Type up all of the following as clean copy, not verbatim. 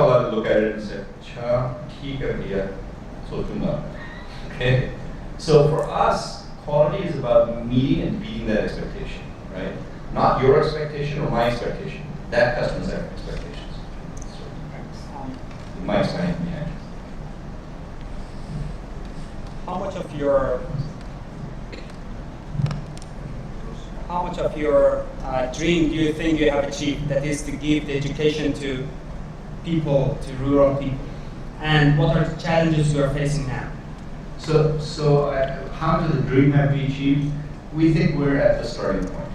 look at it and say, "Cha, theek hai bhaiya, sochunga." Okay. So for us, quality is about meeting and beating that expectation, right? Not your expectation or my expectation. That customer's expectations. So, my experience behind it. How much of your dream do you think you have achieved? That is to give the education to people, to rural people, and what are the challenges you are facing now? So how much of the dream have we achieved? We think we're at the starting point,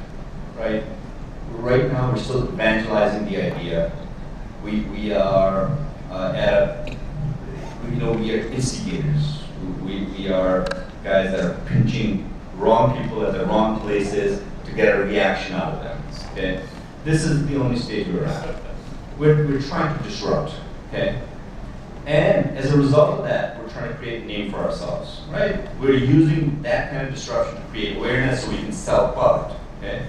right? Right now, we're still evangelizing the idea. We are we are instigators. We are guys that are pinching wrong people at the wrong places to get a reaction out of them. Okay, this is the only stage we're at. We're trying to disrupt. Okay, and as a result of that, we're trying to create a name for ourselves. Right? We're using that kind of disruption to create awareness so we can sell product. Okay.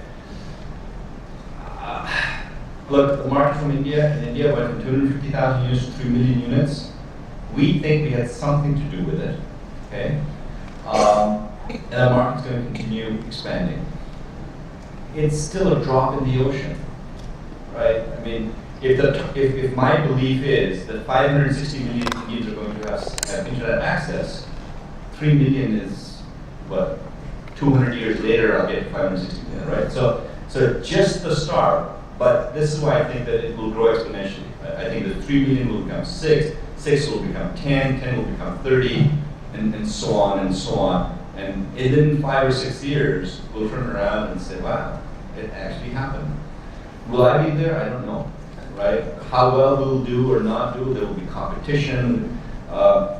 Look, the market from India went from 250,000 units to 3 million units. We think we had something to do with it. Okay, and the market's going to continue expanding. It's still a drop in the ocean, right? I mean, if my belief is that 560 million Indians are going to have internet access, 3 million is what 200 years later I'll get to 560 million, right? So just the start. But this is why I think that it will grow exponentially. I think that 3 million will become 6, 6 will become 10, 10 will become 30, and so on and so on. And in 5 or 6 years, we'll turn around and say, wow, it actually happened. Will I be there? I don't know, right? How well we'll do or not do, there will be competition.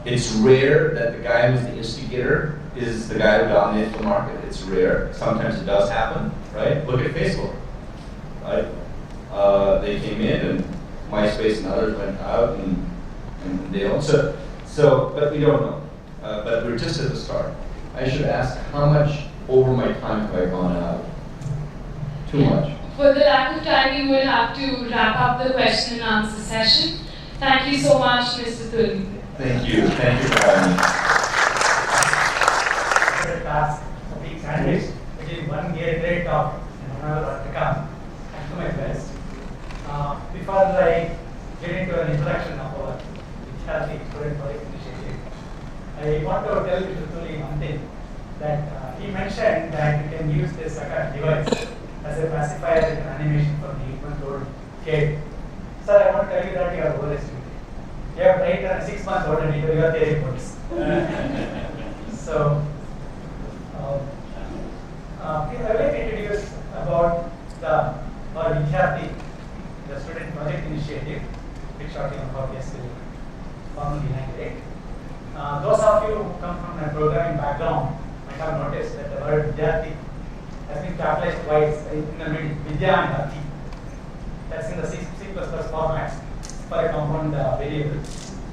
It's rare that the guy who's the instigator is the guy who dominates the market. It's rare. Sometimes it does happen, right? Look at Facebook, right? They came in and MySpace and others went out and they also, but we don't know. But we're just at the start. I should ask, how much over my time have I gone out? Too much. For the lack of time, we will have to wrap up the question and answer session. Thank you so much, Mr. Tuli. Thank you. Thank you for having me. Task of being sandwiched, which is one great talk and one hour to come. I do my best. Before I get into an introduction of our Vidyarthi Student Project Initiative, I want to tell Mr. Tuli one thing, that he mentioned that you can use this device as a pacifier and animation for the 8-month-old kid. Sir, I want to tell you that you are overestimating. You have tried a 6-month-old and you are theory reports. So, I would like to introduce about our Vidyarthi, the Student Project Initiative, which shortly about yes will formally inaugurate. Those of you who come from a programming background might have noticed that the word Vidyarthi has been capitalized twice in the middle, Vidya and Arthi. That's in the C++ formats for a compound variable.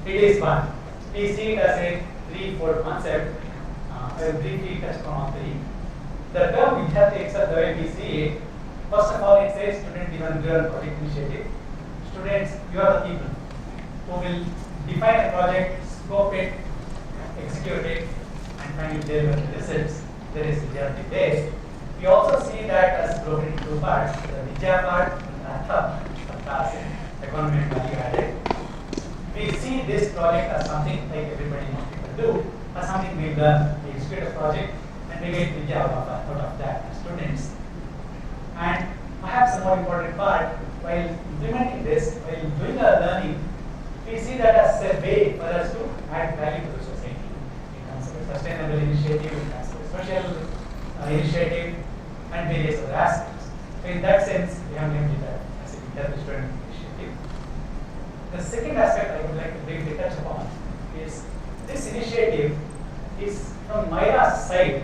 It is one. We see it as a threefold concept. I will briefly touch upon 3. The term Vidyarthi itself, the way we see it, first of all, it says student-driven project initiative. Students, you are the people who will define a project, scope it, execute it, and finally deliver the results. There is Vidyarthi based. We also see that as broken into 2 parts, the Vidya part and the Artha, the task, economy and value added. We see this project as something like everybody most people do, as something we learn. We execute a project and we get Vidya out of that as students. And perhaps the more important part, while implementing this, while doing our learning, we see that as a way for us to add value to the society. In terms of a sustainable initiative, in terms of a social initiative, and various other aspects. So in that sense, we have named it as a Vidyarthi Student Initiative. The second aspect I would like to briefly touch upon is this initiative is from MYRA's side.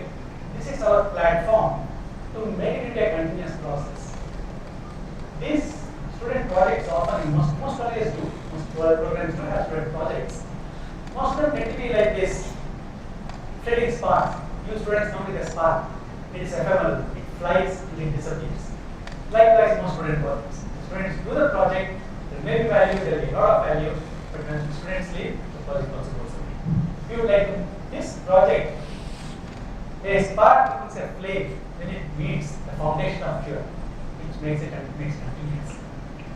This is our platform to make it into a continuous process. These student projects often, most colleges do, most programs do have student projects. Most of them tend to be like this trading spark. You students come with a spark. It is ephemeral, it flies and it disappears. Likewise, most student projects. Students do the project, they may be value, there will be a lot of value, but when students leave, the project also goes away. We would like to, this project, a spark becomes a flame when it meets the foundation of fuel, which makes it continuous.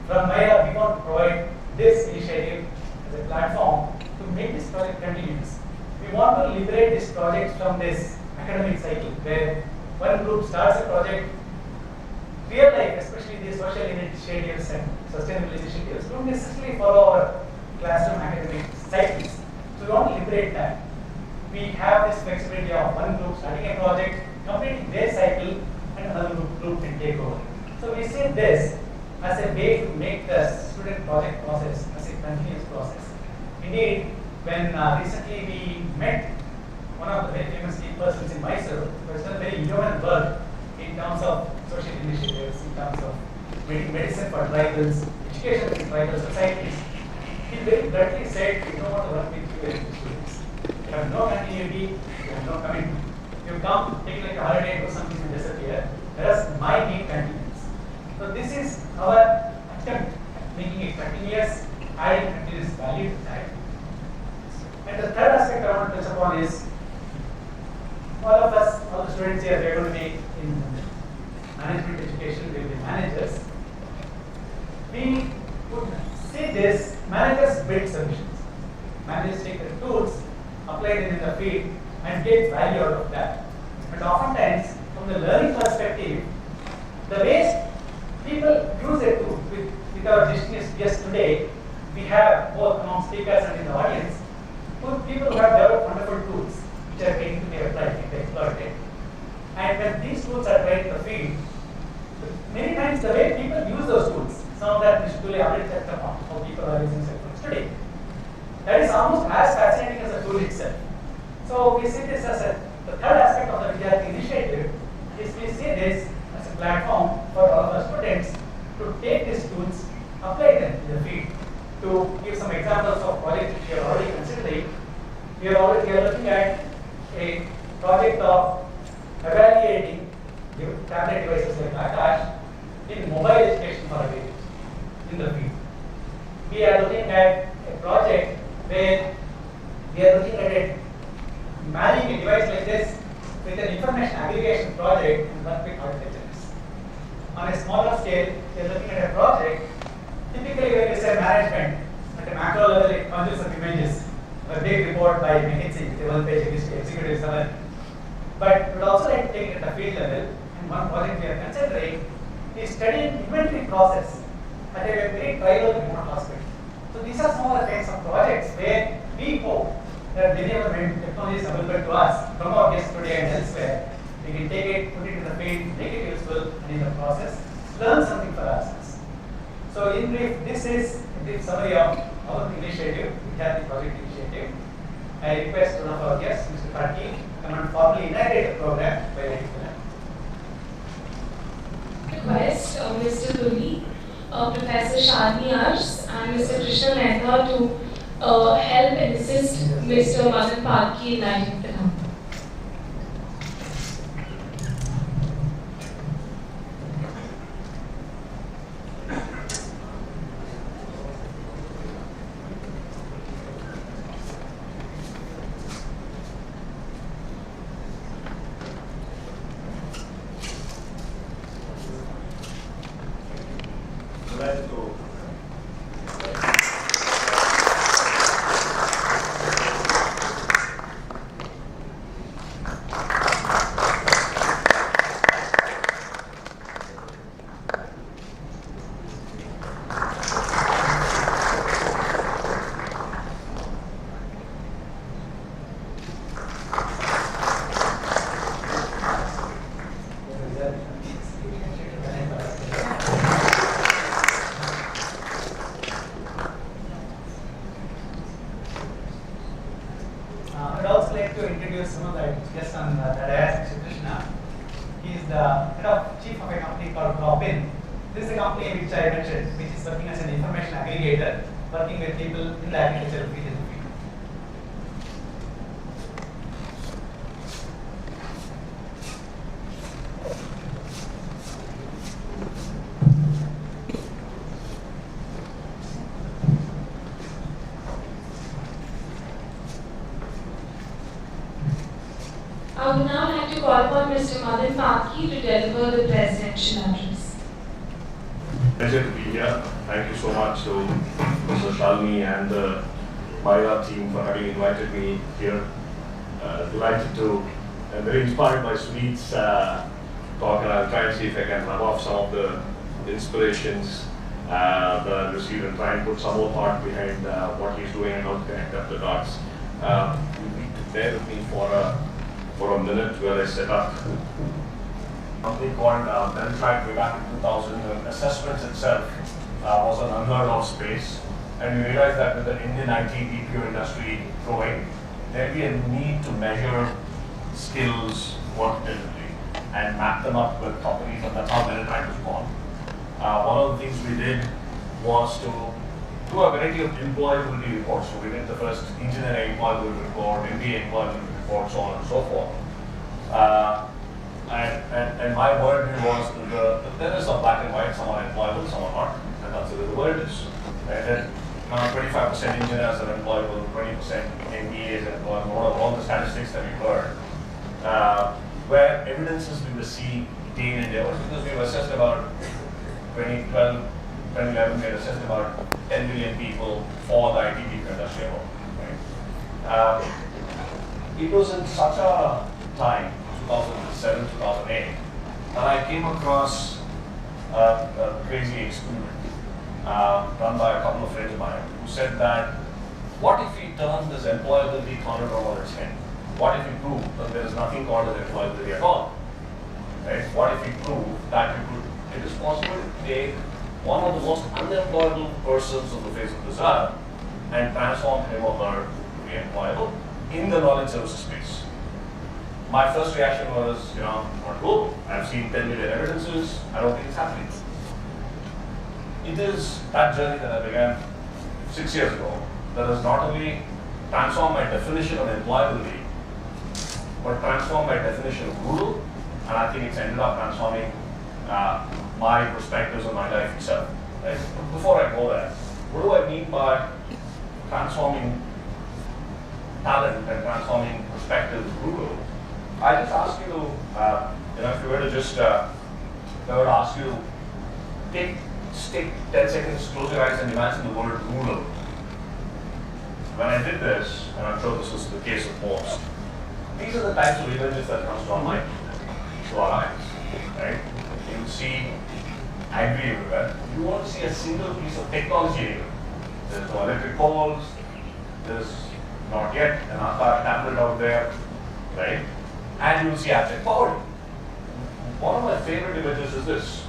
From MYRA, we want to provide this initiative as a platform to make this project continuous. We want to liberate this project from this academic cycle where one group starts a project, real life, especially the social initiatives and sustainable initiatives, don't necessarily follow our classroom academic cycles. So we want to liberate that. We have this flexibility of one group starting a project, completing their cycle, and another group can take over. So we see this as a way to make the student project process as a continuous process. Indeed, when recently we met one of the very famous key persons in Mysore, who has done very human work in terms of social initiatives, in terms of medicine for tribals, education in tribal societies. He very bluntly said, we don't want to work with you as students. You have no continuity, you have no commitment. You come, take like a holiday, do something and disappear, whereas my need continues. So this is our attempt at making it continuous, adding continuous value to that. And the third aspect I want to touch upon is, all of us, all the students here, we are going to be in management education, we will be managers. We would see this, managers build solutions. Managers take the tools, apply them in the field, and get value out of that. But oftentimes, from the learning perspective, the ways people use a tool, with our distinguished guests today, we have both among speakers and in the audience, people who have developed wonderful tools which are waiting to be applied and exploited. And when these tools are tried in the field, many times the way people use those tools, some of that Mr. Tuli already touched upon, how people are using cell phones today. That is almost as fascinating as the tool itself. So we see this as the third aspect of the Vidyarthi initiative is we see this as a platform for all of our students to take these tools, apply them in the field. To give some examples of projects which we are already considering, we are looking at a project of evaluating tablet devices like Akash in mobile education for adults in the field. We are looking at a project where we are looking at it, marrying a device like this with an information aggregation project and work with architectures. On a smaller scale, we are looking at a project. Typically, when we say management, at a macro level, it consists of images. A big report by McKinsey with a one-page executive summary. But we would also like to take it at the field level, and one project we are considering is studying inventory process at a very tribal remote hospital. So these are some of the kinds of projects where we hope that many of the technologies available to us from our guests today and elsewhere, we can take it, put it in the field, make it useful, and in the process, learn something for ourselves. So in brief, this is a brief summary of our initiative, Vidyarthi project initiative. I request one of our guests, Mr. Padaki, to come and formally inaugurate the program by writing the Request Mr. Tuli, Professor Shadni Ars, and Mr. Krishna Mehta to help and assist Mr. Madan Padaki in lighting the company. Let's go. I'd also like to introduce some of the guests on the dais, Mr. Krishna. He is the chief of a company called Robin. This is a company which I mentioned, which is working as an information aggregator, working with people in the agricultural field. I would now like to call upon Mr. Madan Padaki to deliver the presidential address. Pleasure to be here. Thank you so much to Mr. Shalini and the MYRA team for having invited me here. Delighted to, and very inspired by Suneet's talk, and I'll try and see if I can rub off some of the inspirations that I received and try and put some more thought behind what he's doing and how to connect up the dots. You need to bear with me for a minute where I set up a company called Presided way back in 2000. And assessments itself was an unheard of space, and we realized that with the Indian IT BPO industry growing, there'd be a need to measure skills quantitatively and map them up with companies, and that's how Presided was born. One of the things we did was to do a variety of employability reports. So we did the first engineering employability report, MBA employability report, so on and so forth. And my word was there is some black and white, some are employable, some are not, and that's the way the word is. Right? 25% engineers are employable, 20% MBAs are employable, all the statistics that we heard. Where evidences we will see day in and day out, because we've assessed about 2012, 2011, we had assessed about 10 million people for the IT industry. Right? It was in such a time, 2007, 2008, that I came across a crazy experiment run by a couple of friends of mine who said that, what if we turn this employability conundrum on its head? What if we prove that there is nothing called as employability at all? Right? What if we prove that it is possible to take one of the most unemployable persons on the face of this earth and transform him or her to be employable in the knowledge services space? My first reaction was, not cool. I've seen 10 million evidences. I don't think it's happening. It is that journey that I began 6 years ago that has not only transformed my definition of employability, but transformed my definition of rural, and I think it's ended up transforming my perspectives on my life itself. Right? But before I go there, what do I mean by transforming talent and transforming perspectives rural? I just ask you to, if you were to just, I would ask you to take 10 seconds, close your eyes and imagine the word rural. When I did this, and I'm sure this was the case of most, these are the types of images that comes to our mind, to our eyes, right? You see agri everywhere. You won't see a single piece of technology anywhere. There's no electric poles, there's not yet an tablet out there, right? And you'll see abject poverty. One of my favorite images is this.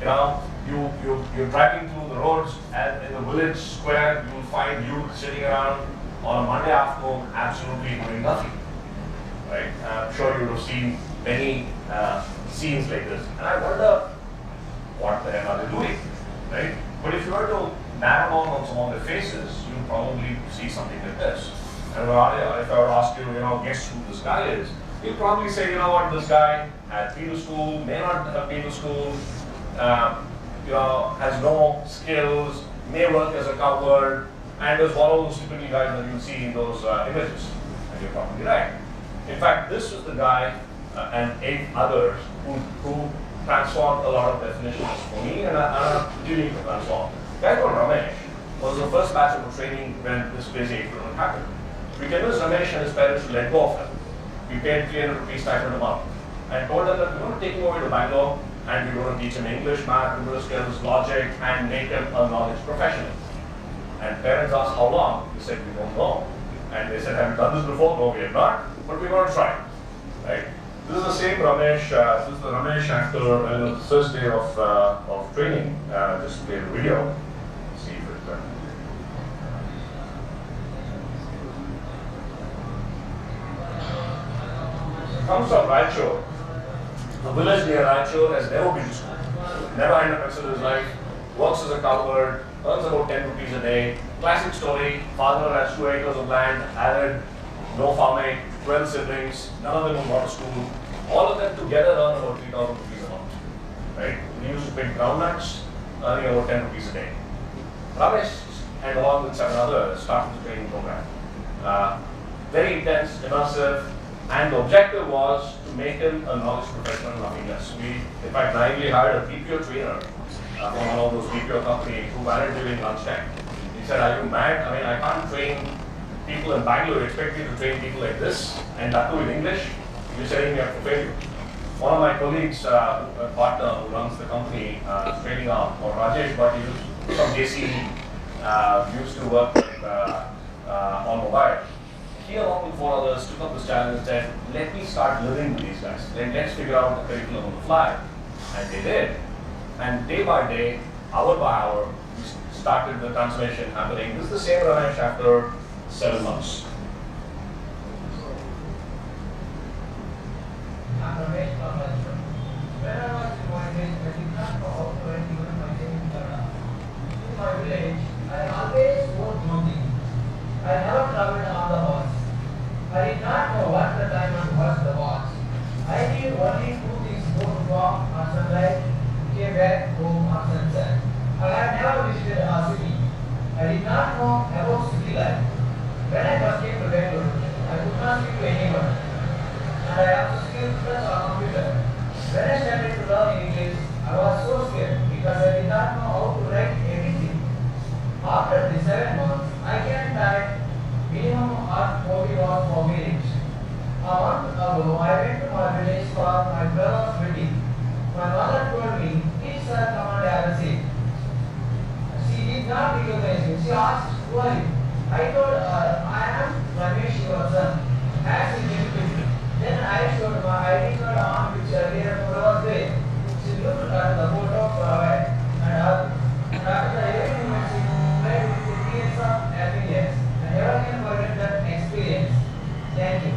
You're driving through the roads, and in the village square, you'll find youth sitting around on a Monday afternoon, absolutely doing nothing. Right? I'm sure you would have seen many scenes like this, and I wonder what the hell are they doing, right? But if you were to narrow down on some of their faces, you'd probably see something like this. And if I were to ask you, guess who this guy is, you'd probably say, this guy had been to school, may not have been to school, has no skills, may work as a cowbird, and is one of those typical guys that you see in those images. And you're probably right. In fact, this was the guy and 8 others who transformed a lot of definitions for me, and I'm continuing to transform. A guy called Ramesh was the first batch of the training when this crazy experiment happened. We convinced Ramesh and his parents to let go of him. We paid 300 rupees stipend a month and told them that we're going to take him over to Bangalore and we're going to teach him English, math, computer skills, logic, and make him a knowledge professional. And parents asked how long. We said, we don't know. And they said, have you done this before? No, we have not, but we're going to try. Right? This is the same Ramesh. This is the Ramesh after the first day of training. Just play the video. Let's see if it comes from Raichur. A village near Raichur, has never been to school. Never had a pencil in his life. Works as a cowbird. Earns about 10 rupees a day. Classic story. Father has 2 acres of land. Arid. No farming. 12 siblings. None of them have gone to school. All of them together earn about 3,000 rupees a month. Right? He used to pick groundnuts, earning about 10 rupees a day. Ramesh and along with 7 others started the training program. Very intense, immersive, And the objective was to make him a knowledge professional, nothing less. We, in fact, naively hired a BPO trainer from one of those BPO companies who wanted during lunchtime. He said, "Are you mad? I mean, I can't train people in Bangalore. Expect me to train people like this, and that too in English. You're setting me up for failure." One of my colleagues, a partner who runs the company, training arm, or Rajesh, but he was from JC, used to work with, on mobile. He, along with 4 others, took up this challenge and said, "Let me start living with these guys. Let's figure out the curriculum on the fly." And they did. And day by day, hour by hour, we started the transformation happening. This is the same Ramesh after 7 months. I'm Ramesh from Lecture. When I was in my village, I did not know how to write even my name in Kannada. In my village, I always wore clothing. I never traveled on the horse. I did not know what the time and what the was. I knew only 2 things: go to walk on sunlight, came back home on sunset. I had never visited a city. I did not know about city life. When I first came to Bangalore, I could not speak to anyone. And I also skilled plus on computer. When I started to learn English, I was so scared because I did not know how to write anything. After the 7 months, I can type minimum of 40 words per minute. A month ago, I went to my village for my brother's wedding. My mother told me, "Please sir, come and have a seat." She did not recognize me. She asked, "Who are you?" I told her, "I am Ramesh, your son." As she did, then I showed my ID card on which earlier photo was there. She looked at the photo provided and after every moment she replied with tears of happiness. I never can forget that experience. Thank you.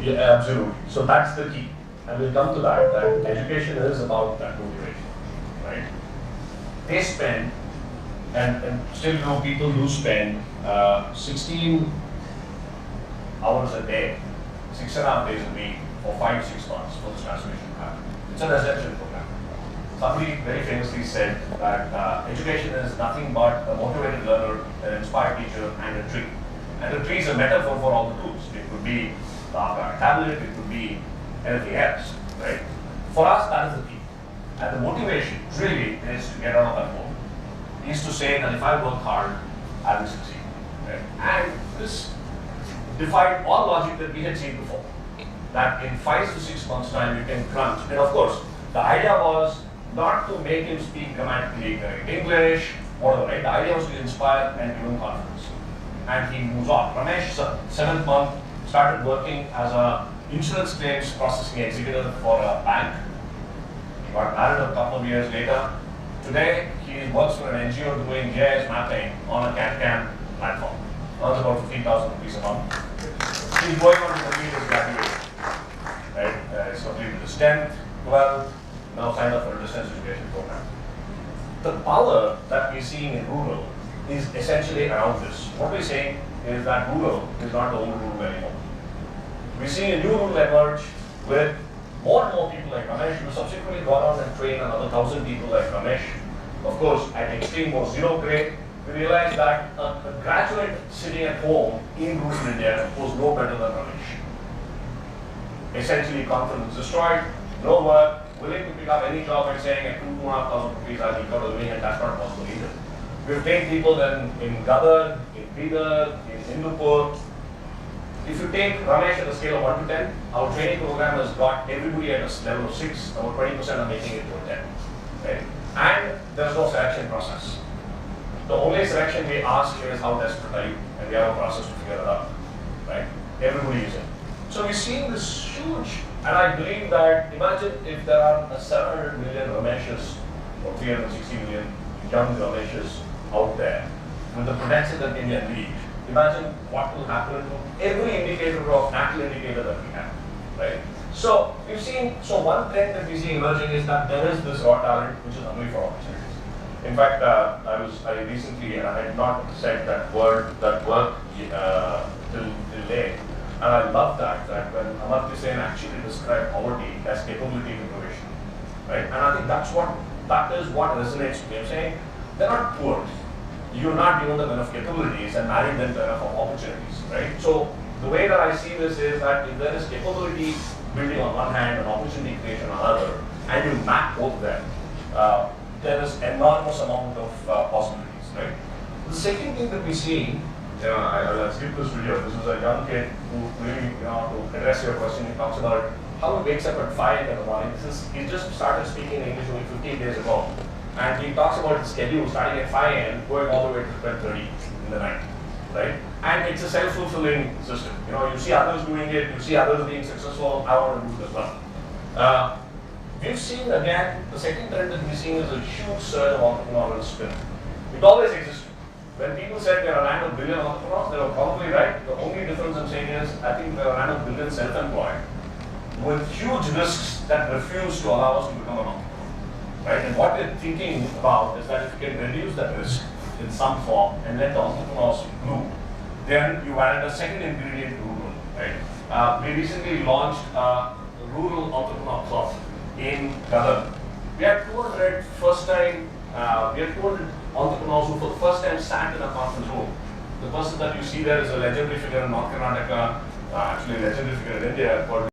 Yeah, absolutely. So that's the key. And we'll come to that education is about that motivation, right? They spend, and still people do spend 16 hours a day, 6.5 days a week for 5-6 months for this transformation to happen. It's a residential program. Somebody very famously said that education is nothing but a motivated learner, an inspired teacher, and a tree. And the tree is a metaphor for all the tools. It could be the tablet, it could be anything else, right? For us, that is the key. And the motivation really is to get out of that hole. Is to say that if I work hard, I will succeed. Right? And this defied all logic that we had seen before. That in 5 to 6 months' time you can crunch. And of course, the idea was not to make him speak grammatically correct English, whatever, right? The idea was to inspire and give him confidence. And he moves on. Ramesh, 7th month, started working as a insurance claims processing executive for a bank. Got married a couple of years later. Today, he works for an NGO doing GIS mapping on a CAD/CAM platform. Earns about 15,000 rupees a month. He's going on to complete his graduation. Right? He's completed his 10th, 12th, now signed up for a distance education program. The power that we're seeing in rural is essentially around this. What we're saying is that rural is not the old rural anymore. We're seeing a new rule emerge with more and more people like Ramesh. We subsequently got on and trained another 1,000 people like Ramesh. Of course, at extreme or zero grade, we realized that a graduate sitting at home in rural India was no better than Ramesh. Essentially, confidence destroyed, no work, willing to pick up any job and saying at 2,500 rupees I'll be out of living, and that's not possible either. We've trained people in Gadar, in Bidar, in Hindupur. If you take Ramesh at a scale of 1 to 10, our training program has got everybody at a level of 6, about 20% are making it to a 10. Right? And there's no selection process. The only selection we ask is how desperate are you, and we have a process to figure it out. Right? Everybody is in. So we're seeing this huge, and I believe that, imagine if there are 700 million Rameshes or 360 million young Rameshes out there with the potential that India needs. Imagine what will happen to every indicator of natural indicator that we have, right? So we've seen, one trend that we see emerging is that there is this raw talent which is hungry for opportunities. In fact, I recently, and I had not said that work till late, and I love that when Amartya Sen actually described poverty as capability of innovation, right? And I think that's what that is what resonates with me. I'm saying they're not poor. You're not given them enough capabilities and married them to enough opportunities, right? So the way that I see this is that if there is capability building on one hand and opportunity creation on the other, and you map both of them, there is enormous amount of possibilities, right? The second thing that we see, I'll skip this video. This is a young kid who really, to address your question, he talks about how he wakes up at 5 in the morning. He just started speaking English only 15 days ago. And he talks about his schedule starting at 5 a.m. going all the way to 12:30 in the night, right? And it's a self-fulfilling system. You see others doing it, you see others being successful, I want to do it as well. We've seen again, the second trend that we've seen is a huge surge of entrepreneurial spirit. It always existed. When people said there are random billion entrepreneurs, they were probably right. The only difference I'm saying is, I think there are random billion self-employed with huge risks that refuse to allow us to become an entrepreneur. Right? And what we're thinking about is that if you can reduce that risk in some form and let the entrepreneurs bloom, then you added a second ingredient to rural. Right? We recently launched a rural entrepreneur club in Gadar. We had 200 entrepreneurs who for the first time sat in a conference room. The person that you see there is a legendary figure in North Karnataka, actually a legendary figure in India, called